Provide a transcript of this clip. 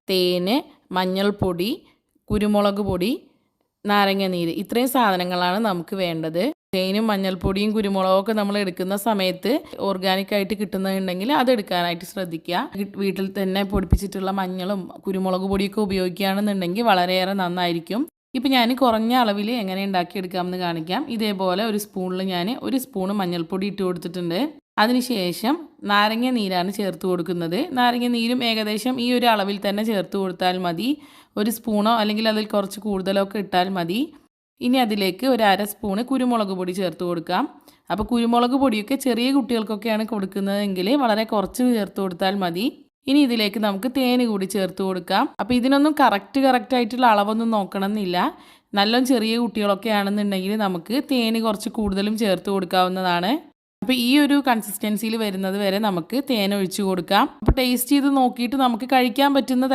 തേന്, മഞ്ഞൾപ്പൊടി, കുരുമുളക് പൊടി, നാരങ്ങ നീര്, ഇത്രയും സാധനങ്ങളാണ് നമുക്ക് വേണ്ടത്. തേനും മഞ്ഞൾപ്പൊടിയും കുരുമുളകൊക്കെ നമ്മൾ എടുക്കുന്ന സമയത്ത് ഓർഗാനിക്കായിട്ട് കിട്ടുന്നുണ്ടെങ്കിൽ അതെടുക്കാനായിട്ട് ശ്രദ്ധിക്കുക. വീട്ടിൽ തന്നെ പൊടിപ്പിച്ചിട്ടുള്ള മഞ്ഞളും കുരുമുളക് പൊടിയൊക്കെ ഉപയോഗിക്കുകയാണെന്നുണ്ടെങ്കിൽ വളരെയേറെ നന്നായിരിക്കും. ഇപ്പം ഞാൻ കുറഞ്ഞ അളവിൽ എങ്ങനെ ഉണ്ടാക്കിയെടുക്കാമെന്ന് കാണിക്കാം. ഇതേപോലെ ഒരു സ്പൂണിൽ ഞാൻ 1 സ്പൂണ് മഞ്ഞൾപ്പൊടി ഇട്ട് കൊടുത്തിട്ടുണ്ട്. അതിനുശേഷം നാരങ്ങ നീരാണ് ചേർത്ത് കൊടുക്കുന്നത്. നാരങ്ങ നീരും ഏകദേശം ഈ ഒരു അളവിൽ തന്നെ ചേർത്ത് കൊടുത്താൽ മതി. 1 സ്പൂണോ അല്ലെങ്കിൽ അതിൽ കുറച്ച് കൂടുതലോ ഒക്കെ ഇട്ടാൽ മതി. ഇനി അതിലേക്ക് ഒരു 1/2 സ്പൂണ് കുരുമുളക് പൊടി ചേർത്ത് കൊടുക്കാം. അപ്പോൾ കുരുമുളക് പൊടിയൊക്കെ ചെറിയ കുട്ടികൾക്കൊക്കെയാണ് കൊടുക്കുന്നതെങ്കിൽ വളരെ കുറച്ച് ചേർത്ത് കൊടുത്താൽ മതി. ഇനി ഇതിലേക്ക് നമുക്ക് തേന് കൂടി ചേർത്ത് കൊടുക്കാം. അപ്പോൾ ഇതിനൊന്നും കറക്റ്റ് ആയിട്ടുള്ള അളവൊന്നും നോക്കണമെന്നില്ല. നല്ലോണം ചെറിയ കുട്ടികളൊക്കെ ആണെന്നുണ്ടെങ്കിൽ നമുക്ക് തേന് കുറച്ച് കൂടുതലും ചേർത്ത് കൊടുക്കാവുന്നതാണ്. അപ്പോൾ ഈ ഒരു കൺസിസ്റ്റൻസിയിൽ വരുന്നത് വരെ നമുക്ക് തേൻ ഒഴിച്ച് കൊടുക്കാം. അപ്പോൾ ടേസ്റ്റ് ചെയ്ത് നോക്കിയിട്ട് നമുക്ക് കഴിക്കാൻ പറ്റുന്ന